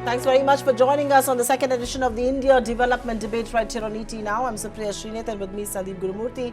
Thanks very much for joining us on the second edition of the India Development Debate right here on ET Now. I'm Supriya, Shrinate, and with me Sandeep, Gurumurthy.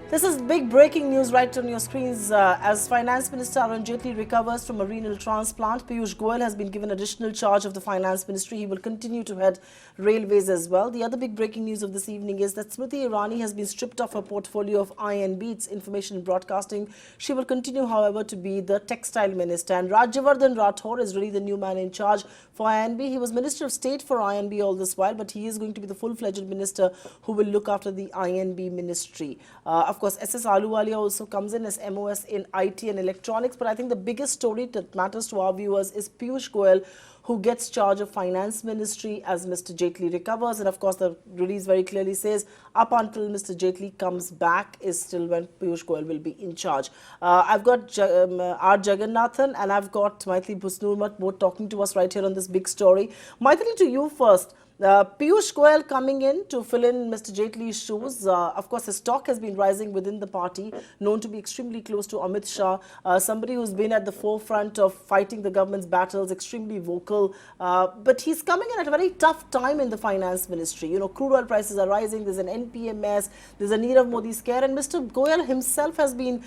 This is big breaking news right on your screens. As Finance Minister Arun Jaitley recovers from a renal transplant, Piyush Goyal has been given additional charge of the Finance Ministry. He will continue to head railways as well. The other big breaking news of this evening is that Smriti Irani has been stripped of her portfolio of INB, its Information and Broadcasting. She will continue, however, to be the Textile Minister. And Rajyavardhan Rathore is really the new man in charge for INB. He was Minister of State for INB all this while, but he is going to be the full-fledged minister who will look after the INB ministry. Of course, SS Ahluwalia also comes in as MOS in IT and electronics. But I think the biggest story that matters to our viewers is Piyush Goyal, who gets charge of Finance Ministry as Mr. Jaitley recovers. And of course, the release very clearly says up until Mr. Jaitley comes back is still when Piyush Goyal will be in charge. I've got R. Jagannathan and I've got Maithili Busnurmat both talking to us right here on this big story. Maithili, to you first. Piyush Goyal coming in to fill in Mr. Jaitley's shoes. Of course, his stock has been rising within the party, known to be extremely close to Amit Shah, somebody who's been at the forefront of fighting the government's battles, extremely vocal. But he's coming in at a very tough time in the Finance Ministry. You know, crude oil prices are rising, there's an NPMS, there's a Nirav Modi scare, and Mr. Goyal himself has been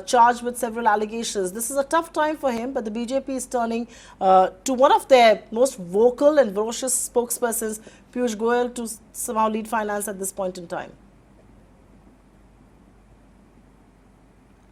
charged with several allegations. This is a tough time for him, but the BJP is turning to one of their most vocal and ferocious spokespersons, Piyush Goyal, to somehow lead finance at this point in time.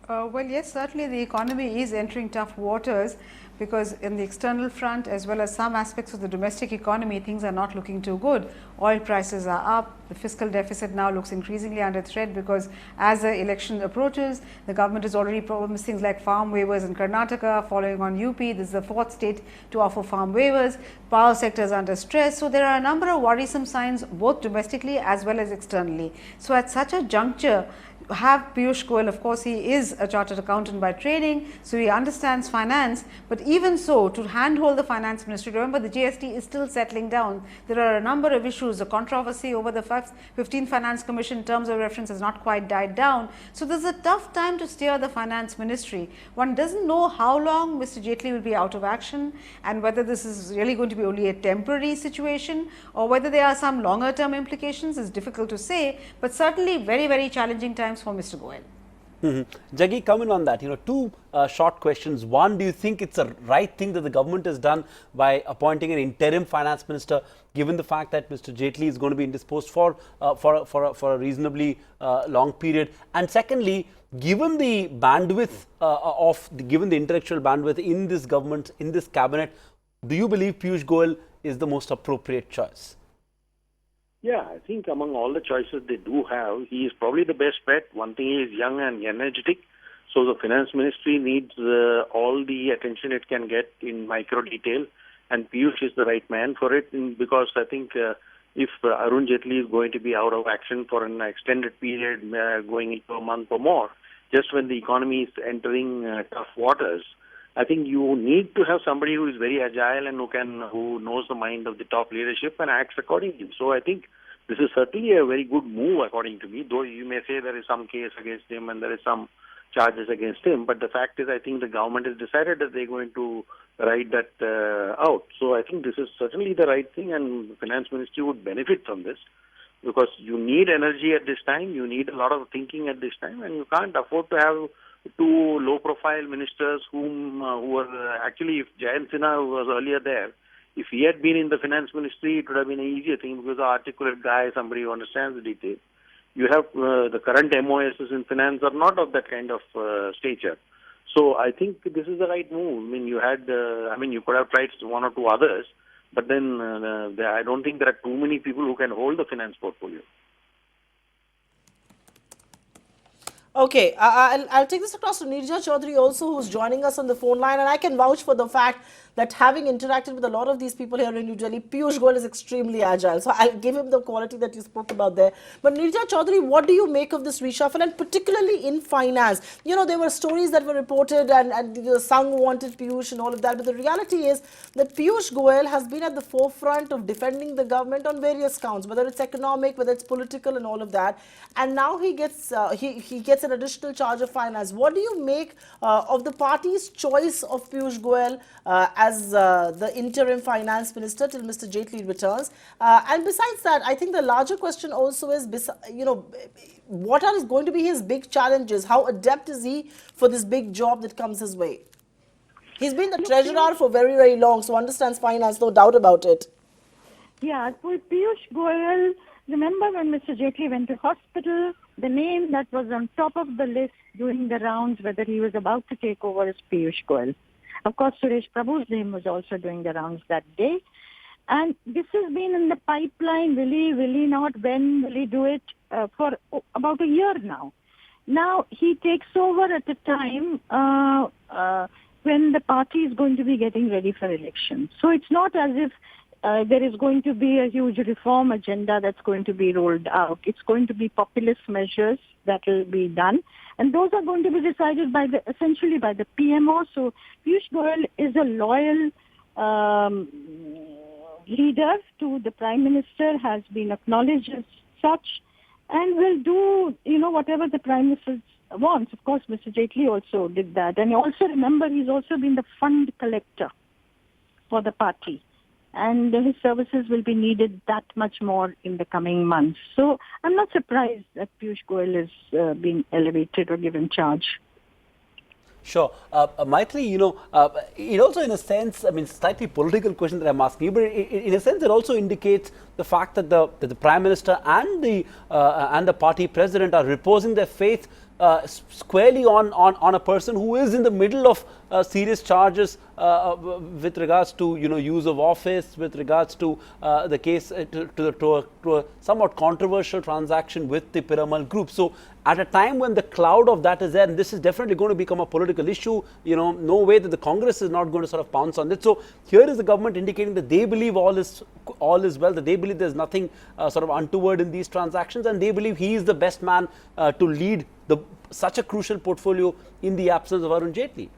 Well, yes, certainly the economy is entering tough waters, because in the external front as well as some aspects of the domestic economy, things are not looking too good. Oil prices are up. The fiscal deficit now looks increasingly under threat, because as the election approaches, the government is already promised things like farm waivers in Karnataka, following on UP. This is the fourth state to offer farm waivers. Power sector is under stress. So there are a number of worrisome signs, both domestically as well as externally. So at such a juncture, have Piyush Goyal, of course, he is a chartered accountant by training, so he understands finance, but even so, to handhold the Finance Ministry, remember the GST is still settling down. There are a number of issues. The controversy over the 15th Finance Commission terms of reference has not quite died down. So there's a tough time to steer the Finance Ministry. One doesn't know how long Mr. Jaitley will be out of action, and whether this is really going to be only a temporary situation or whether there are some longer term implications is difficult to say, but certainly very, very challenging times for Mr. Goyal. Jaggi, comment on that. You know, two short questions. One, do you think it's a right thing that the government has done by appointing an interim finance minister, given the fact that Mr. Jaitley is going to be indisposed for a reasonably long period? And secondly, given the bandwidth given the intellectual bandwidth in this government, in this cabinet, do you believe Piyush Goyal is the most appropriate choice? Yeah, I think among all the choices they do have, he is probably the best bet. One thing, he is young and energetic, so the Finance Ministry needs all the attention it can get in micro detail, and Piyush is the right man for it, because I think if Arun Jaitley is going to be out of action for an extended period, going into a month or more, just when the economy is entering tough waters, I think you need to have somebody who is very agile and who knows the mind of the top leadership and acts accordingly. So I think this is certainly a very good move, according to me, though you may say there is some case against him and there is some charges against him. But the fact is, I think the government has decided that they're going to ride that out. So I think this is certainly the right thing, and the Finance Ministry would benefit from this, because you need energy at this time, you need a lot of thinking at this time, and you can't afford to have two low-profile ministers who were actually, if Jayant Sinha was earlier there, if he had been in the Finance Ministry, it would have been an easier thing, because the articulate guy, somebody who understands the details. You have the current MOSs in finance are not of that kind of stature. So I think this is the right move. I mean, you could have tried one or two others, but then I don't think there are too many people who can hold the finance portfolio. Okay, I'll take this across to Nirja Chaudhary also, who's joining us on the phone line, and I can vouch for the fact that having interacted with a lot of these people here in New Delhi, Piyush Goyal is extremely agile. So I'll give him the quality that you spoke about there. But Nirja Chaudhary, what do you make of this reshuffle, and particularly in finance? You know, there were stories that were reported and the Sangh wanted Piyush and all of that, but the reality is that Piyush Goyal has been at the forefront of defending the government on various counts, whether it's economic, whether it's political and all of that. And now he gets he gets an additional charge of finance. What do you make of the party's choice of Piyush Goyal as the interim finance minister till Mr. Jaitley returns. And besides that, I think the larger question also is, what are going to be his big challenges? How adept is he for this big job that comes his way? He's been the treasurer for very, very long, so understands finance, no doubt about it. Yeah, with Piyush Goyal, remember when Mr. Jaitley went to hospital, the name that was on top of the list doing the rounds, whether he was about to take over, is Piyush Goyal. Of course, Suresh Prabhu's name was also doing the rounds that day. And this has been in the pipeline, will he not, when will he do it, for about a year now. Now, he takes over at a time when the party is going to be getting ready for election. So it's not as if there is going to be a huge reform agenda that's going to be rolled out. It's going to be populist measures that will be done. And those are going to be decided essentially by the PMO. So Piyush Goyal is a loyal leader to the Prime Minister, has been acknowledged as such, and will do, whatever the Prime Minister wants. Of course, Mr. Jaitley also did that. And also remember, he's also been the fund collector for the party. And his services will be needed that much more in the coming months. So I'm not surprised that Piyush Goyal is being elevated or given charge. Sure. Maithili, it also in a sense, slightly political question that I'm asking you, but in a sense it also indicates the fact that the Prime Minister and the party president are reposing their faith squarely on a person who is in the middle of serious charges with regards to use of office, with regards to the case to a somewhat controversial transaction with the Piramal group. So at a time when the cloud of that is there, and this is definitely going to become a political issue, no way that the Congress is not going to sort of pounce on it. So here is the government indicating that they believe all is well, that they believe there's nothing sort of untoward in these transactions, and they believe he is the best man to lead such a crucial portfolio in the absence of Arun Jaitley.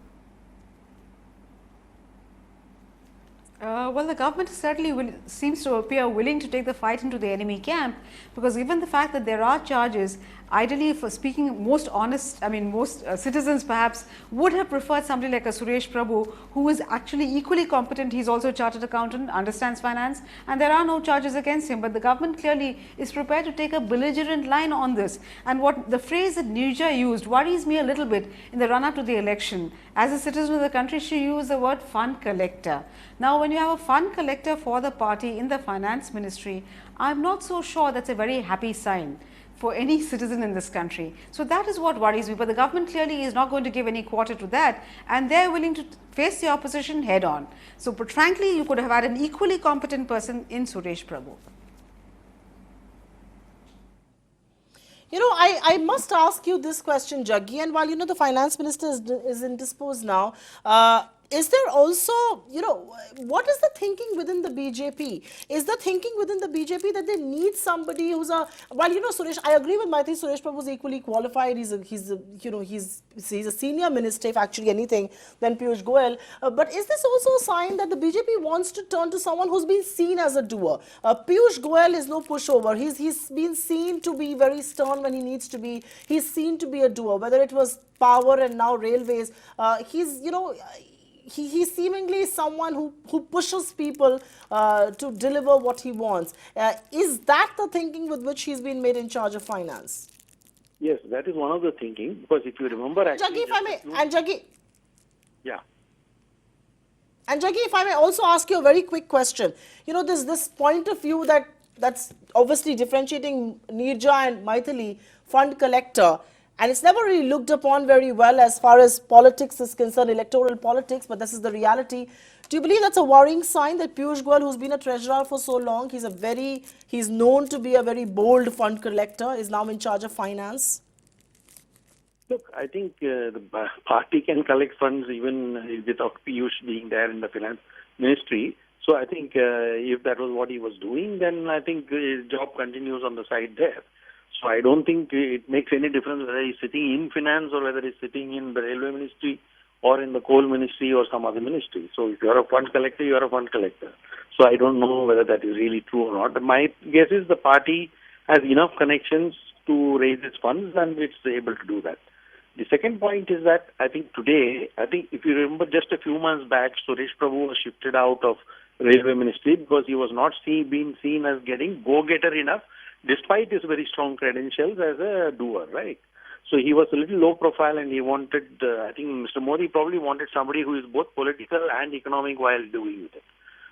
Well, the government certainly seems to appear willing to take the fight into the enemy camp, because given the fact that there are charges, ideally, for speaking most honest, most citizens perhaps would have preferred somebody like a Suresh Prabhu, who is actually equally competent. He's also a chartered accountant, understands finance, and there are no charges against him. But the government clearly is prepared to take a belligerent line on this. And what the phrase that Nirja used worries me a little bit in the run-up to the election. As a citizen of the country, she used the word fund collector. Now, when you have a fund collector for the party in the finance ministry, I'm not so sure that's a very happy sign for any citizen in this country. So that is what worries me. But the government clearly is not going to give any quarter to that, and they're willing to face the opposition head on. So, but frankly, you could have had an equally competent person in Suresh Prabhu. I must ask you this question, Jaggi, and while the finance minister is indisposed now, is there also, what is the thinking within the BJP? Is the thinking within the BJP that they need somebody who's Suresh, I agree with Maithili, Suresh Prabhu is equally qualified. He's a senior minister, if actually anything, than Piyush Goyal. But is this also a sign that the BJP wants to turn to someone who's been seen as a doer? Piyush Goyal is no pushover. He's been seen to be very stern when he needs to be. He's seen to be a doer, whether it was power and now railways. He's seemingly someone who pushes people to deliver what he wants. Is that the thinking with which he's been made in charge of finance? Yes, that is one of the thinking, because if you remember... Jaggi, if I may, and Jaggi... Yeah. And Jaggi, if I may also ask you a very quick question. This point of view that's obviously differentiating Nirja and Maithili, fund collector, and it's never really looked upon very well as far as politics is concerned, electoral politics, but this is the reality. Do you believe that's a worrying sign that Piyush Goyal, who's been a treasurer for so long, he's known to be a very bold fund collector, is now in charge of finance? Look, I think the party can collect funds even without Piyush being there in the finance ministry. So I think if that was what he was doing, then I think his job continues on the side there. So I don't think it makes any difference whether he's sitting in finance or whether he's sitting in the Railway Ministry or in the Coal Ministry or some other ministry. So if you're a fund collector, you're a fund collector. So I don't know whether that is really true or not. But my guess is the party has enough connections to raise its funds and it's able to do that. The second point is that I think today, if you remember just a few months back, Suresh Prabhu was shifted out of Railway Ministry because he was not being seen as getting go-getter enough, despite his very strong credentials as a doer, right? So he was a little low profile, and he wanted, I think Mr. Modi probably wanted somebody who is both political and economic while doing it.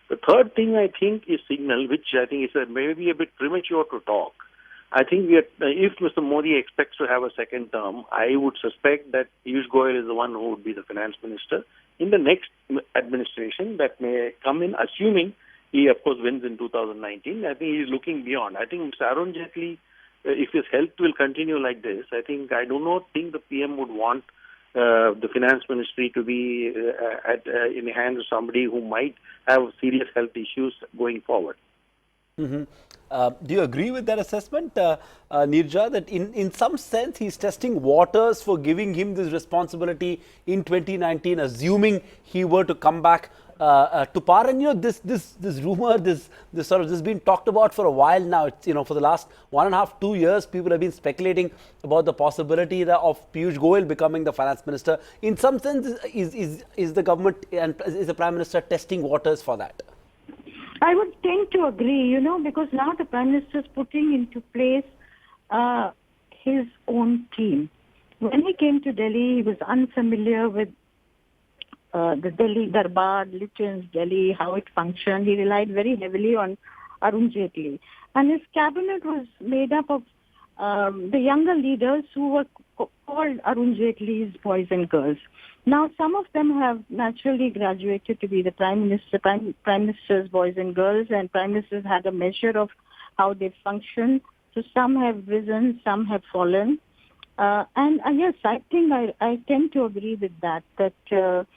The third thing I think is signal, which I think is maybe a bit premature to talk. I think if Mr. Modi expects to have a second term, I would suspect that Piyush Goyal is the one who would be the finance minister in the next administration that may come in, assuming he, of course, wins in 2019. I think he is looking beyond. I think Mr. Arun Jaitley, if his health will continue like this, I do not think the PM would want the finance ministry to be in the hands of somebody who might have serious health issues going forward. Mm-hmm. Do you agree with that assessment, Nirja, that in some sense he's testing waters for giving him this responsibility in 2019, assuming he were to come back to power? And this rumor, this has been talked about for a while now. It's, for the last 1.5, 2 years, people have been speculating about the possibility of Piyush Goyal becoming the finance minister. In some sense, is the government and is the Prime Minister testing waters for that? I would tend to agree, because now the Prime Minister is putting into place his own team. When he came to Delhi, he was unfamiliar with the Delhi Darbar, Lutyens, Delhi, how it functioned. He relied very heavily on Arun Jaitley. And his cabinet was made up of the younger leaders who were called Arun Jaitley's boys and girls. Now, some of them have naturally graduated to be the Prime Minister's boys and girls, and Prime Ministers had a measure of how they function. So some have risen, some have fallen. And yes, I think I tend to agree with that the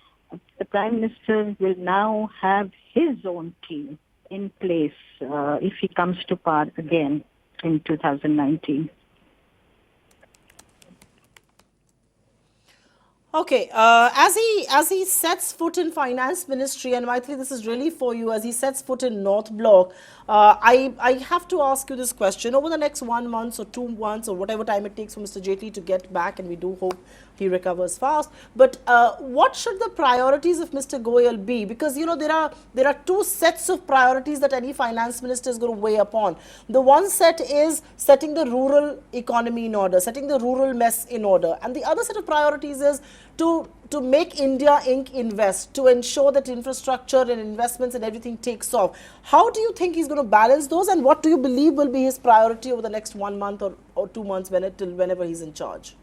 Prime Minister will now have his own team in place if he comes to power again in 2019. Okay, as he sets foot in finance ministry, and Maithili, this is really for you, as he sets foot in North Block, I have to ask you this question. Over the next 1 month or 2 months or whatever time it takes for Mr. Jaitley to get back, and we do hope he recovers fast, but what should the priorities of Mr. Goyal be? Because, there are two sets of priorities that any finance minister is going to weigh upon. The one set is setting the rural economy in order, setting the rural mess in order. And the other set of priorities is to make India Inc. invest, to ensure that infrastructure and investments and everything takes off. How do you think he's going to balance those, and what do you believe will be his priority over the next 1 month or 2 months whenever he's in charge?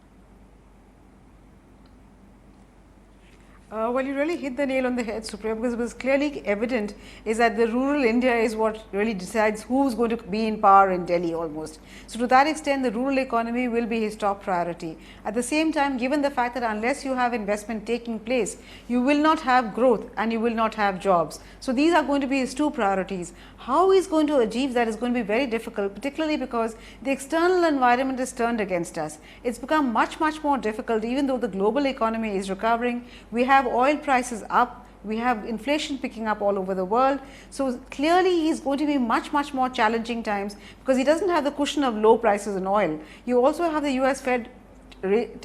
Well, you really hit the nail on the head, Supriya, because it was clearly evident is that the rural India is what really decides who's going to be in power in Delhi almost. So to that extent, the rural economy will be his top priority. At the same time, given the fact that unless you have investment taking place, you will not have growth and you will not have jobs. So these are going to be his two priorities. How he's going to achieve that is going to be very difficult, particularly because the external environment is turned against us. It's become much more difficult, even though the global economy is recovering. We have oil prices up, we have inflation picking up all over the world. So clearly he's going to be much more challenging times, because he doesn't have the cushion of low prices in oil. You also have the US Fed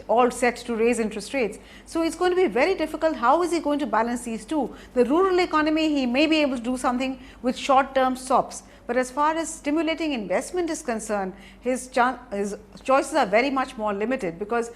all set to raise interest rates. So it's going to be very difficult. How is he going to balance these two? The rural economy, he may be able to do something with short-term stops. But as far as stimulating investment is concerned, his choices are very much more limited, because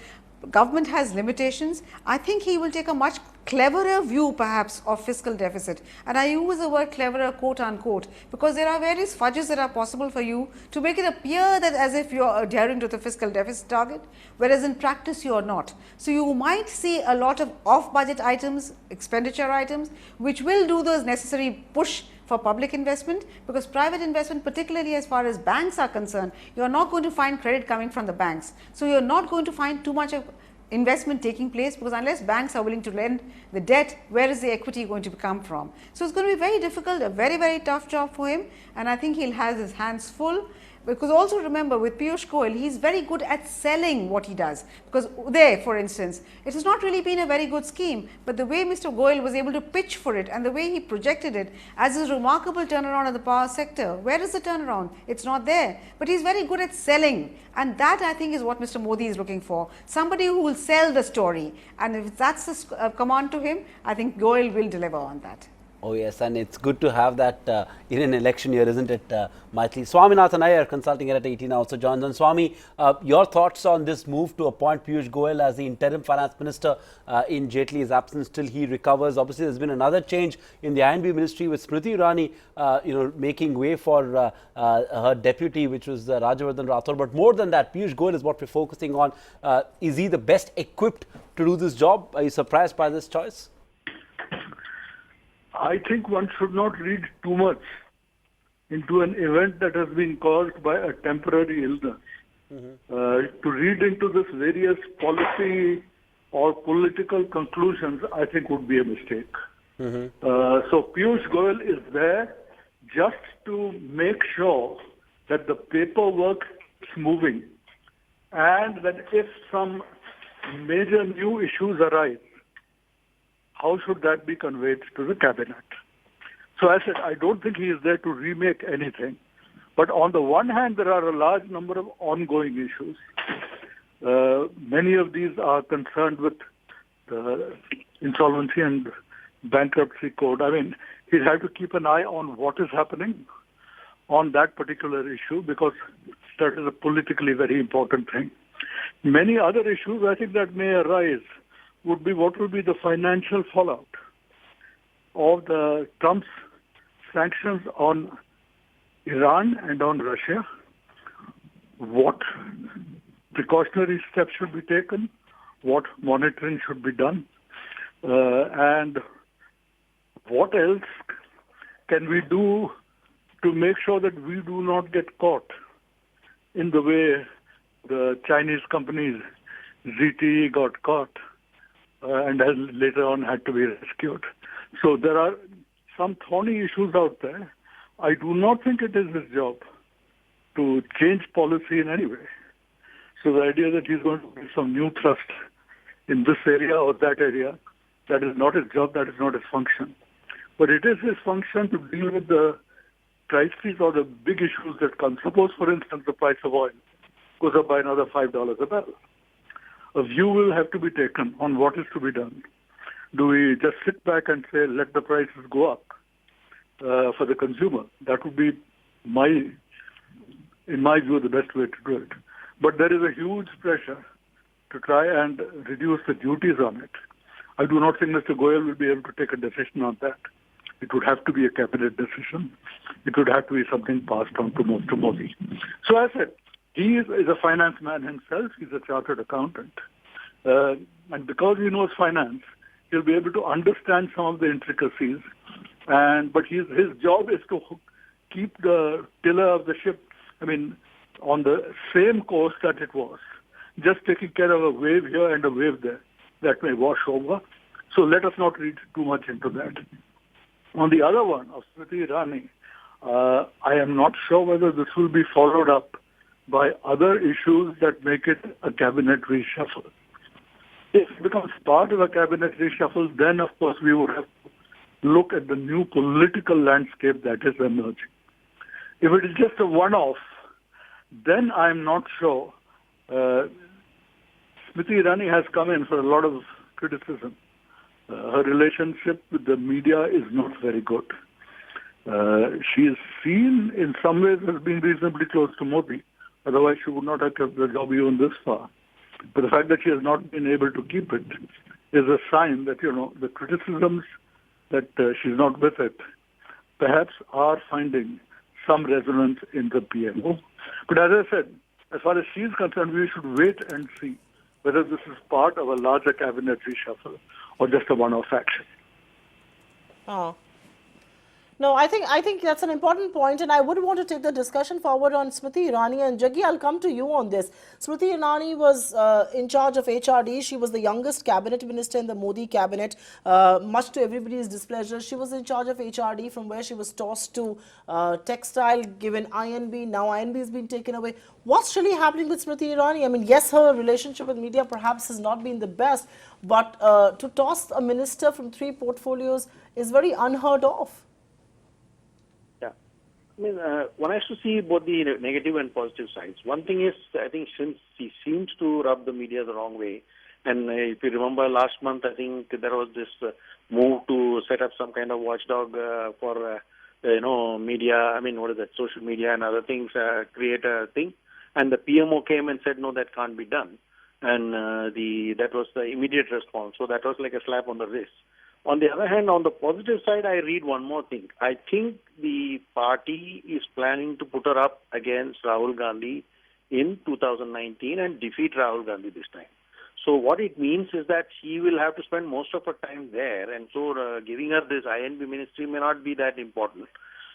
government has limitations. I think he will take a much cleverer view perhaps of fiscal deficit, and I use the word cleverer quote unquote, because there are various fudges that are possible for you to make it appear that as if you are adhering to the fiscal deficit target, whereas in practice you are not. So you might see a lot of off budget items, expenditure items, which will do those necessary push for public investment, because private investment, particularly as far as banks are concerned, you are not going to find credit coming from the banks. So you are not going to find too much of investment taking place, because unless banks are willing to lend the debt, where is the equity going to come from? So it's going to be very difficult, a very tough job for him, and I think he'll have his hands full. Because also remember, with Piyush Goyal, he's very good at selling what he does. Because there, for instance, it has not really been a very good scheme, but the way Mr. Goyal was able to pitch for it and the way he projected it as a remarkable turnaround in the power sector, where is the turnaround? It's not there. But he's very good at selling, and that, I think, is what Mr. Modi is looking for. Somebody who will sell the story, and if that's the command to him, I think Goyal will deliver on that. Oh yes, and it's good to have that in an election year, isn't it, Maithili? Swaminathan Iyer, consulting editor at 18 also joins on. Swami, your thoughts on this move to appoint Piyush Goyal as the interim finance minister in Jaitley's absence till he recovers? Obviously, there's been another change in the AIIMS ministry with Smriti Irani, making way for her deputy, which was Rajyavardhan Rathore. But more than that, Piyush Goyal is what we're focusing on. Is he the best equipped to do this job? Are you surprised by this choice? I think one should not read too much into an event that has been caused by a temporary illness. To read into this various policy or political conclusions, I think would be a mistake. So Piyush Goyal is there just to make sure that the paperwork is moving and that if some major new issues arise, how should that be conveyed to the cabinet? So I said, I don't think he is there to remake anything. But on the one hand, there are a large number of ongoing issues. Many of these are concerned with the insolvency and bankruptcy code. I mean, he'll have to keep an eye on what is happening on that particular issue because that is a politically very important thing. Many other issues I think that may arise would be what will be the financial fallout of the Trump's sanctions on Iran and on Russia. What precautionary steps should be taken, what monitoring should be done, and what else can we do to make sure that we do not get caught in the way the Chinese companies ZTE got caught and has later on had to be rescued. So there are some thorny issues out there. I do not think it is his job to change policy in any way. So the idea that he's going to give some new thrust in this area or that area, that is not his job, that is not his function. But it is his function to deal with the crises or the big issues that come. Suppose, for instance, the price of oil goes up by another $5 a barrel. A view will have to be taken on what is to be done. Do we just sit back and say, let the prices go up for the consumer? That would be, in my view, the best way to do it. But there is a huge pressure to try and reduce the duties on it. I do not think Mr. Goyal will be able to take a decision on that. It would have to be a cabinet decision. It would have to be something passed on to Mr. Modi. So I said, he is a finance man himself. He's a chartered accountant. And because he knows finance, he'll be able to understand some of the intricacies. But his job is to keep the tiller of the ship, on the same course that it was, just taking care of a wave here and a wave there that may wash over. So let us not read too much into that. On the other one, of Smriti Irani, I am not sure whether this will be followed up by other issues that make it a cabinet reshuffle. If it becomes part of a cabinet reshuffle, then of course we would have to look at the new political landscape that is emerging. If it is just a one-off, then I'm not sure. Smriti Irani has come in for a lot of criticism. Her relationship with the media is not very good. She is seen in some ways as being reasonably close to Modi. Otherwise, she would not have kept the job even this far. But the fact that she has not been able to keep it is a sign that, the criticisms that she's not with it perhaps are finding some resonance in the PMO. But as I said, as far as she's concerned, we should wait and see whether this is part of a larger cabinet reshuffle or just a one-off action. Oh. No, I think that's an important point, and I would want to take the discussion forward on Smriti Irani and Jaggi. I'll come to you on this. Smriti Irani was in charge of HRD. She was the youngest cabinet minister in the Modi cabinet, much to everybody's displeasure. She was in charge of HRD, from where she was tossed to textile, given INB. Now INB has been taken away. What's really happening with Smriti Irani? I mean, yes, her relationship with media perhaps has not been the best, but to toss a minister from 3 portfolios is very unheard of. Yeah. I mean, one has to see both the negative and positive sides. One thing is, I think since he seems to rub the media the wrong way, and if you remember last month, I think there was this move to set up some kind of watchdog for, media, I mean, what is that, social media and other things, create a thing. And the PMO came and said, no, that can't be done. And that was the immediate response. So that was like a slap on the wrist. On the other hand, on the positive side, I read one more thing. I think the party is planning to put her up against Rahul Gandhi in 2019 and defeat Rahul Gandhi this time. So what it means is that she will have to spend most of her time there, and so giving her this INB ministry may not be that important.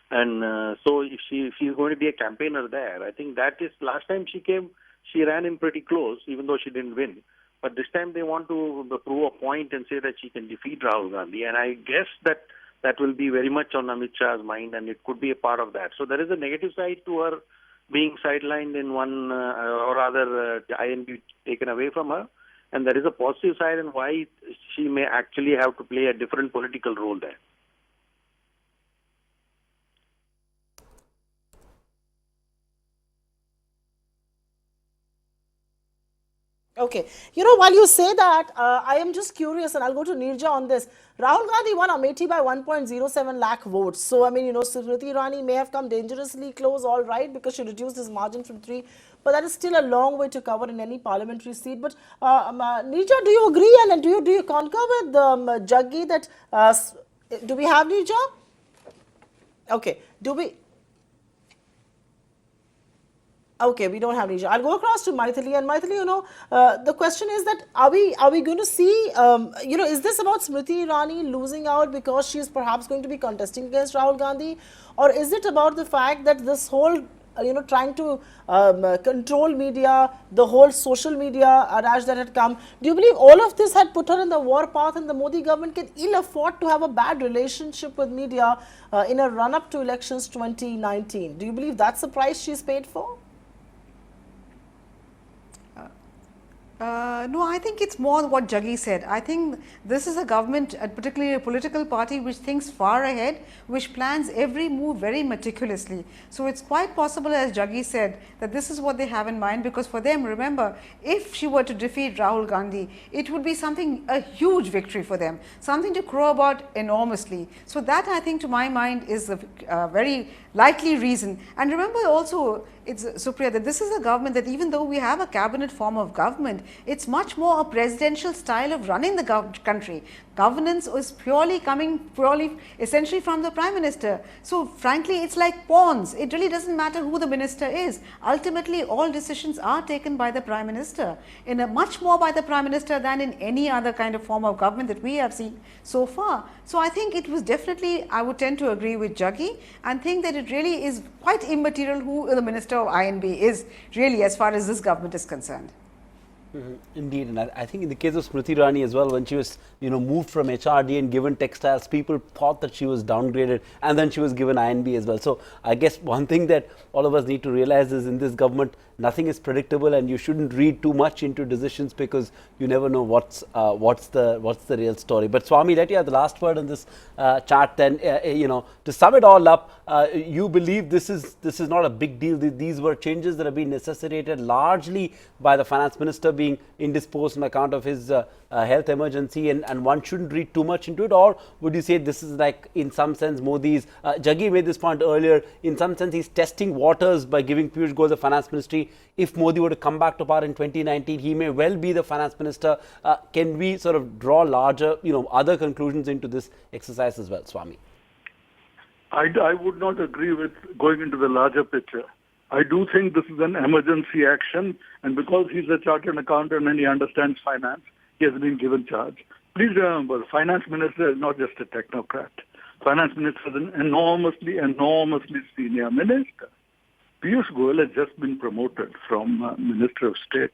And so if she's going to be a campaigner there, I think that is, last time she came, she ran in pretty close, even though she didn't win. But this time they want to prove a point and say that she can defeat Rahul Gandhi. And I guess that will be very much on Amit Shah's mind, and it could be a part of that. So there is a negative side to her being sidelined in one, or rather INB taken away from her. And there is a positive side in why she may actually have to play a different political role there. Okay. You know, while you say that, I am just curious, and I'll go to Nirja on this. Rahul Gandhi won Amethi by 1.07 lakh votes. So, I mean, you know, Smriti Irani may have come dangerously close, all right, because she reduced his margin from 3. But that is still a long way to cover in any parliamentary seat. But, Nirja, do you agree, and do you concur with Jaggi that, do we have Nirja? Okay. Do we... Okay, we don't have Nisha. I'll go across to Maithili, and Maithili, you know, the question is that are we going to see, is this about Smriti Irani losing out because she is perhaps going to be contesting against Rahul Gandhi, or is it about the fact that this whole, trying to control media, the whole social media rash that had come, do you believe all of this had put her in the war path, and the Modi government can ill afford to have a bad relationship with media in a run-up to elections 2019? Do you believe that's the price she's paid for? No, I think it's more what Jaggi said. I think this is a government, particularly a political party, which thinks far ahead, which plans every move very meticulously. So it's quite possible, as Jaggi said, that this is what they have in mind, because for them, remember, if she were to defeat Rahul Gandhi, it would be a huge victory for them, something to crow about enormously. So that, I think, to my mind, is a very likely reason. And remember also, it's Supriya, that this is a government that, even though we have a cabinet form of government, it's much more a presidential style of running the country. Governance is purely essentially from the Prime Minister. So frankly, it's like pawns. It really doesn't matter who the minister is. Ultimately, all decisions are taken by the Prime Minister, much more by the Prime Minister than in any other kind of form of government that we have seen so far. So I think it was definitely, I would tend to agree with Jaggi, and think that it really is quite immaterial who the Minister of INB is, really, as far as this government is concerned. Indeed, and I think in the case of Smriti Irani as well, when she was moved from HRD and given textiles, people thought that she was downgraded, and then she was given INB as well. So I guess one thing that all of us need to realize is, in this government, nothing is predictable, and you shouldn't read too much into decisions, because you never know what's the real story. But Swami, let you have the last word on this chat. Then to sum it all up, you believe this is not a big deal. These were changes that have been necessitated largely by the finance minister being indisposed on account of his health emergency, and one shouldn't read too much into it? Or would you say this is like, in some sense, Modi's, Jaggi made this point earlier, in some sense he's testing waters by giving Piyush Goyal the finance ministry. If Modi were to come back to power in 2019, he may well be the finance minister. Can we sort of draw larger, other conclusions into this exercise as well, Swami? I would not agree with going into the larger picture. I do think this is an emergency action, and because he's a chartered accountant and he understands finance, he has been given charge. Please remember, finance minister is not just a technocrat. Finance Minister is an enormously senior minister. Piyush Goyal has just been promoted from Minister of State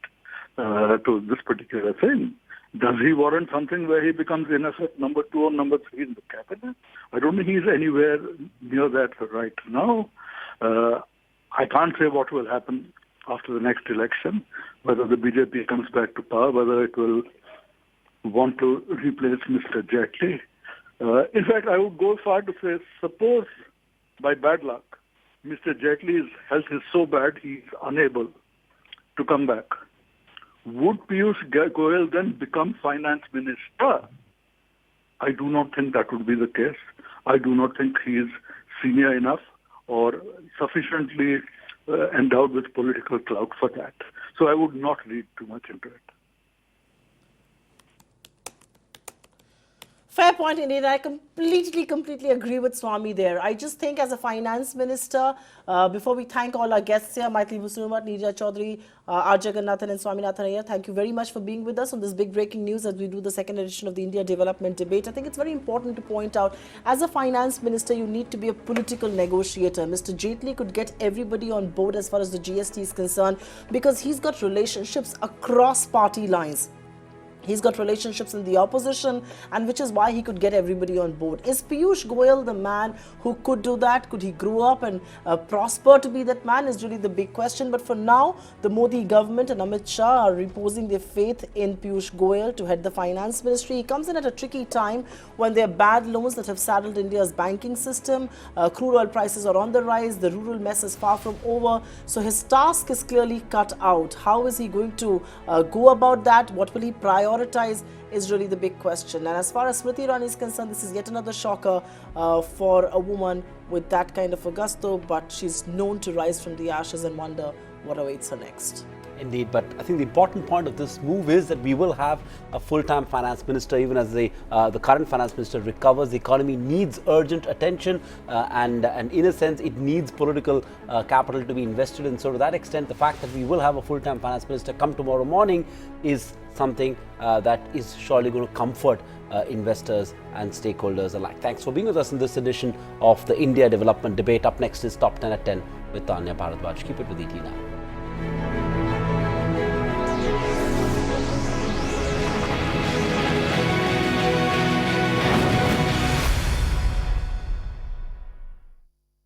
to this particular thing. Does he warrant something where he becomes, in effect, number 2 or number 3 in the cabinet? I don't think he's anywhere near that right now. I can't say what will happen after the next election, whether the BJP comes back to power, whether it will want to replace Mr. Jaitley. In fact, I would go far to say, suppose by bad luck, Mr. Jaitley's health is so bad he is unable to come back. Would Piyush Goyal then become finance minister? I do not think that would be the case. I do not think he is senior enough or sufficiently endowed with political clout for that. So I would not read too much into it. Fair point indeed. I completely agree with Swami there. I just think as a finance minister, before we thank all our guests here, Maithili Musumat, Nirja Chaudhary, R. Jagannathan and Swaminathan Iyer, thank you very much for being with us on this big breaking news as we do the second edition of the India Development Debate. I think it's very important to point out, as a finance minister, you need to be a political negotiator. Mr. Jaitley could get everybody on board as far as the GST is concerned because he's got relationships across party lines. He's got relationships in the opposition, and which is why he could get everybody on board. Is Piyush Goyal the man who could do that? Could he grow up and prosper to be that man is really the big question. But for now, the Modi government and Amit Shah are reposing their faith in Piyush Goyal to head the finance ministry. He comes in at a tricky time when there are bad loans that have saddled India's banking system. Crude oil prices are on the rise. The rural mess is far from over. So his task is clearly cut out. How is he going to go about that? What will he prioritize is really the big question. And as far as Smriti Irani is concerned, this is yet another shocker for a woman with that kind of a gusto, but she's known to rise from the ashes and wonder what awaits her next. Indeed, but I think the important point of this move is that we will have a full-time finance minister even as the current finance minister recovers. The economy needs urgent attention and in a sense it needs political capital to be invested in. So to that extent, the fact that we will have a full-time finance minister come tomorrow morning is something that is surely going to comfort investors and stakeholders alike. Thanks for being with us in this edition of the India Development Debate. Up next is Top 10 at 10 with Tanya Bharadwaj. Keep it with ET now.